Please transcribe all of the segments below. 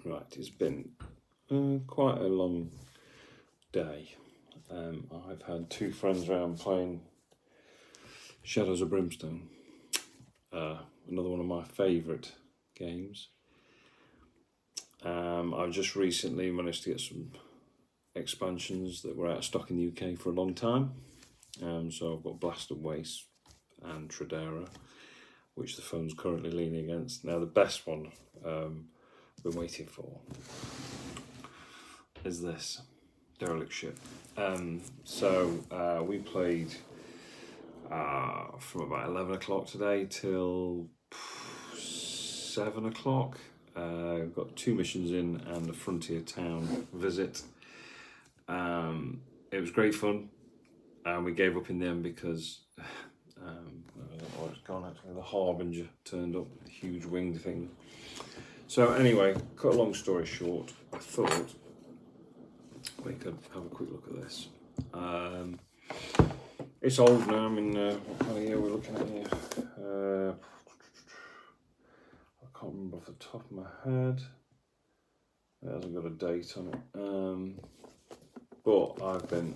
Right, it's been quite a long day. I've had two friends around playing Shadows of Brimstone, another one of my favourite games. I've just recently managed to get some expansions that were out of stock in the UK for a long time. So I've got Blasted Waste and Tradera, which the phone's currently leaning against. Now the best one I've been waiting for is this, Derelict Ship. So we played from about 11 o'clock today till 7 o'clock. Got 2 missions in and a frontier town visit. It was great fun, and we gave up in the end because I don't know where it's gone actually. The Harbinger turned up, a huge winged thing. So anyway, cut a long story short, I thought we could have a quick look at this. It's old now. I mean, what kind of year we're looking at here? I can't remember off the top of my head. It hasn't got a date on it. But I've been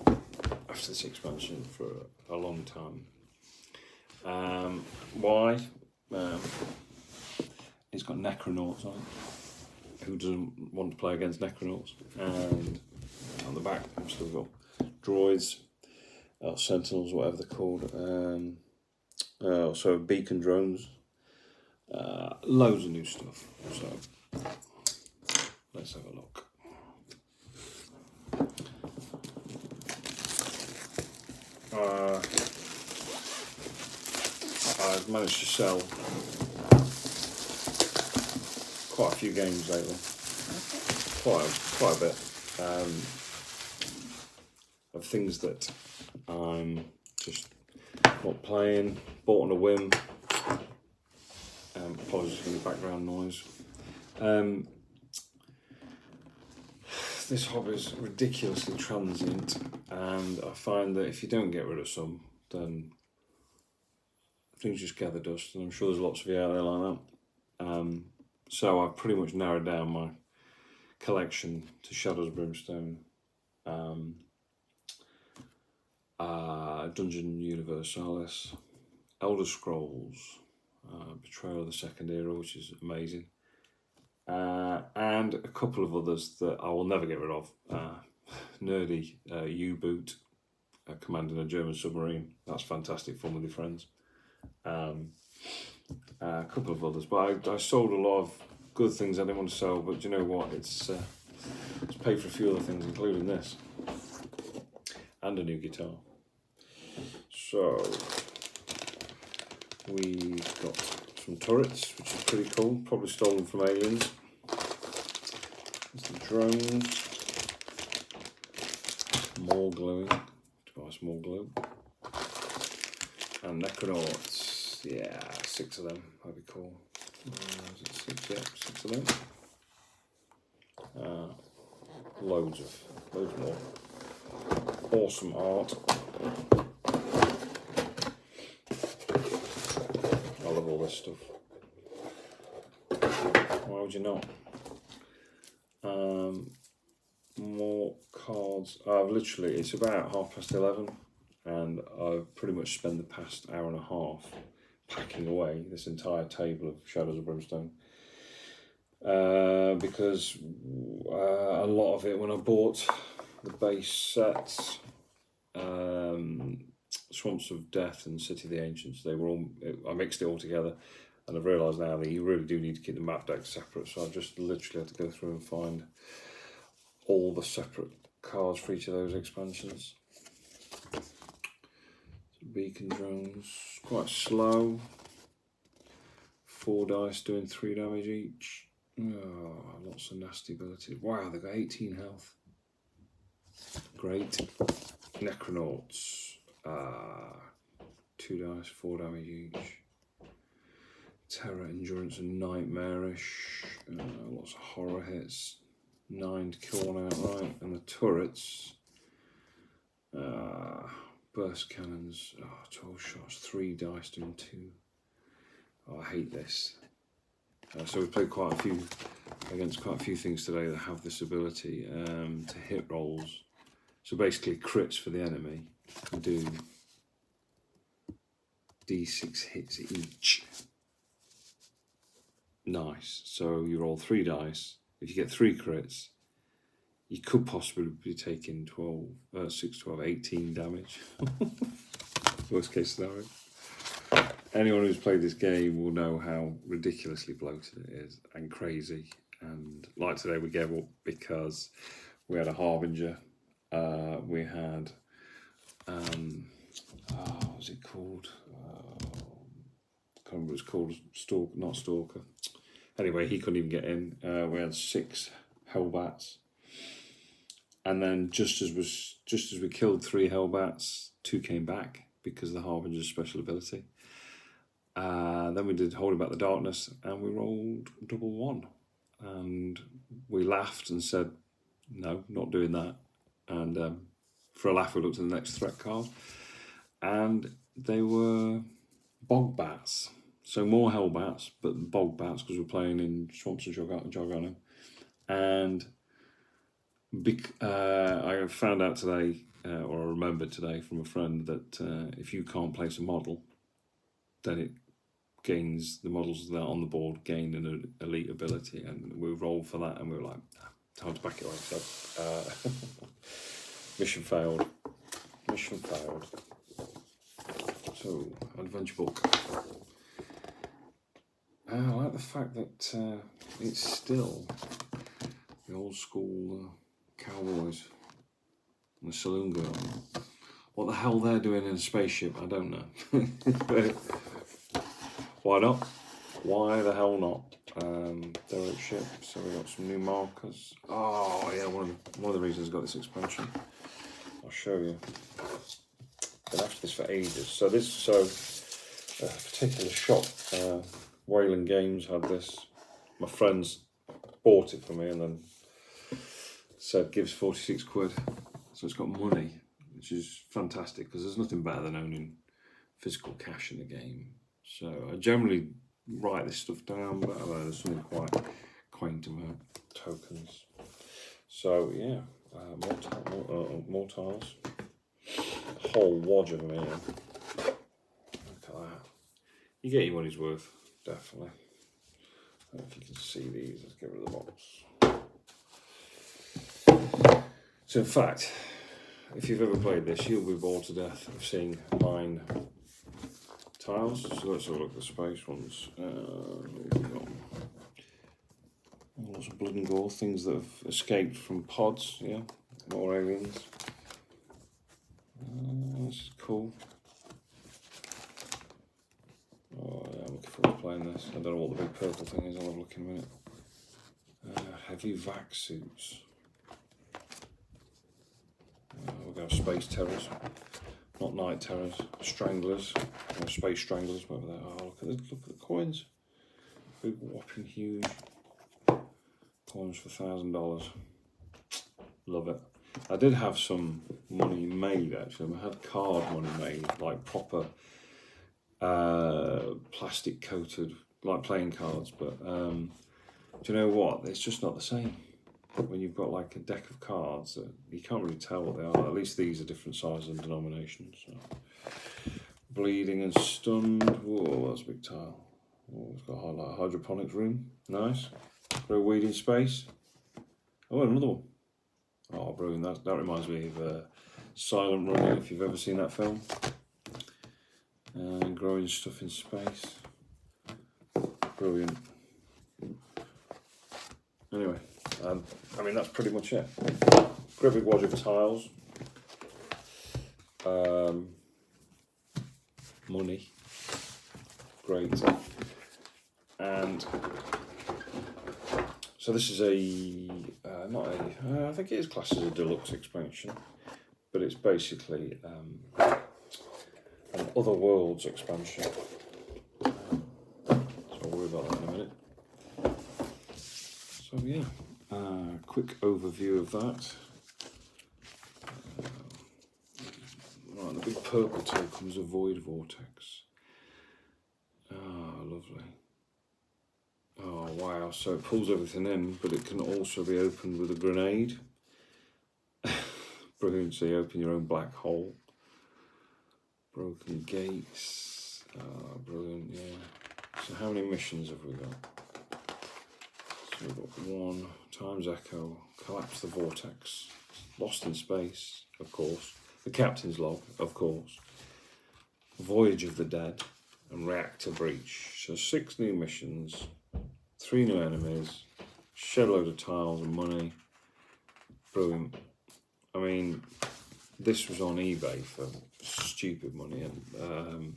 after this expansion for a long time. Why? It's got Necronauts on it. Who doesn't want to play against Necronauts? And on the back, I've still got droids, sentinels, whatever they're called. So beacon drones. Loads of new stuff. So let's have a look. I've managed to sell quite a few games lately, quite a bit of things that I'm just not playing, bought on a whim. Apologies for the background noise. This hobby is ridiculously transient, and I find that if you don't get rid of some, then things just gather dust, and I'm sure there's lots of you out there like that. So I've pretty much narrowed down my collection to Shadows of Brimstone, Dungeon Universalis, Elder Scrolls, Betrayal of the Second Era, which is amazing, and a couple of others that I will never get rid of. Nerdy U-boot, commanding a German submarine. That's fantastic fun with your friends. A couple of others, but I sold a lot of good things I didn't want to sell. But do you know what? It's paid for a few other things, including this and a new guitar. So we've got some turrets, which is pretty cool, probably stolen from aliens. There's the drones, more gluing, to buy some more glue, and Necronauts, yeah, 6 of them, that'd be cool. Is it 6? Yeah, 6 of them. Loads more. Awesome art. I love all this stuff. Why would you not? More cards. It's about 11:30, and I've pretty much spent the past hour and a half packing away this entire table of Shadows of Brimstone. Because a lot of it, when I bought the base sets, Swamps of Death and City of the Ancients, I mixed it all together, and I've realised now that you really do need to keep the map decks separate, so I've just literally had to go through and find all the separate cards for each of those expansions. Beacon drones, quite slow. 4 dice doing 3 damage each. Oh, lots of nasty abilities. Wow, they've got 18 health. Great. Necronauts, 2 dice, 4 damage each. Terror, Endurance, and Nightmarish. Lots of horror hits. 9 to kill one outright. And the turrets, burst cannons, 12 shots, 3 dice doing 2. Oh, I hate this. So we've played against quite a few things today that have this ability to hit rolls. So basically crits for the enemy do D6 hits each. Nice. So you roll 3 dice. If you get 3 crits, you could possibly be taking 6, 12, 18 damage. Worst case scenario. Anyone who's played this game will know how ridiculously bloated it is and crazy. And like today, we gave up because we had a Harbinger. We had, what was it called? I can't remember what it's called. Not Stalker. Anyway, he couldn't even get in. We had 6 Hellbats. And then just as we killed 3 Hellbats, 2 came back because of the Harbinger's special ability. Then we did Holding Back the Darkness, and we rolled double 1. And we laughed and said, no, not doing that. And for a laugh, we looked at the next threat card. And they were Bog Bats. So more Hellbats, but Bog Bats, because we're playing in Swamps and Jargonum. And I found out today, or I remembered today from a friend, that if you can't place a model, then it gains, the models that are on the board gain an elite ability, and we rolled for that, and we were like, time to back it away. So mission failed. So adventure book. I like the fact that it's still the old school cowboys and the saloon girl. What the hell they're doing in a spaceship, I don't know. But why not? Why the hell not? Derelict Ship. So we got some new markers. Oh yeah, one of the reasons I got this expansion. I'll show you. Been after this for ages. So a particular shop, Wayland Games, had this. My friends bought it for me and then said gives 46 quid. So it's got money, which is fantastic because there's nothing better than owning physical cash in the game. So I generally write this stuff down, but there's something quite quaint about tokens. So yeah, more tiles. A whole wodge of them here. Look at that. You get your money's worth, definitely. I don't know if you can see these. Let's get rid of the box. So in fact, if you've ever played this, you'll be bored to death of seeing mine tiles. So let's have a look at the space ones. Lots of blood and gore, things that have escaped from pods, yeah, more aliens. This is cool. Oh yeah, I'm looking forward to playing this. I don't know what the big purple thing is, I'll have a look in a minute. Heavy vac suits. We're going to have space terrors, not night terrors, stranglers, or space stranglers, whatever they are. Oh, look at the coins. Big whopping huge coins for $1,000. Love it. I did have some money made actually. I had card money made, like proper plastic coated, like playing cards. But do you know what? It's just not the same. When you've got like a deck of cards, you can't really tell what they are. At least these are different sizes and denominations. So. Bleeding and stunned. Whoa, that's a big tile. Oh, it's got a hydroponics room. Nice. Grow weeding space. Oh, another one. Oh, brilliant. That reminds me of Silent Running, if you've ever seen that film. And growing stuff in space. Brilliant. Anyway, I mean, that's pretty much it. Great big wodge of tiles. Money. Great. And so this is I think it is classed as a deluxe expansion, but it's basically an Other Worlds expansion. So I'll worry about that in a minute. So yeah, quick overview of that. Right, the big purple token is a Void Vortex. Ah, lovely. Oh Wow, so it pulls everything in, but it can also be opened with a grenade. Brilliant, so you open your own black hole. Broken gates. Brilliant, yeah. So how many missions have we got? So we've got 1, Time's Echo, Collapse the Vortex, Lost in Space, of course, The Captain's Log, of course, Voyage of the Dead, and Reactor Breach. So 6 new missions, 3 new enemies, shed a load of tiles and money. Brilliant. I mean, this was on eBay for stupid money, and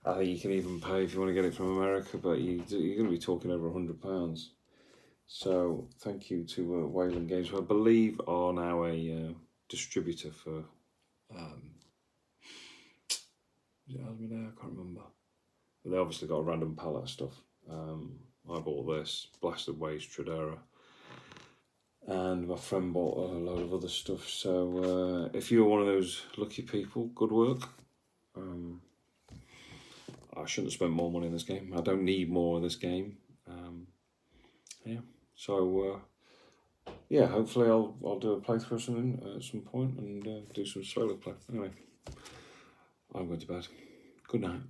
I think you can even pay if you want to get it from America, but you're going to be talking over £100. So thank you to Wayland Games, who I believe are now a distributor for. Is it Asmodee? I can't remember. But they obviously got a random palette of stuff. I bought this, Blasted Waste, Tradera, and my friend bought a load of other stuff. So if you're one of those lucky people, good work. I shouldn't have spent more money in this game. I don't need more of this game. Yeah. So yeah, hopefully I'll do a playthrough or something at some point and do some solo play. Anyway, I'm going to bed. Good night.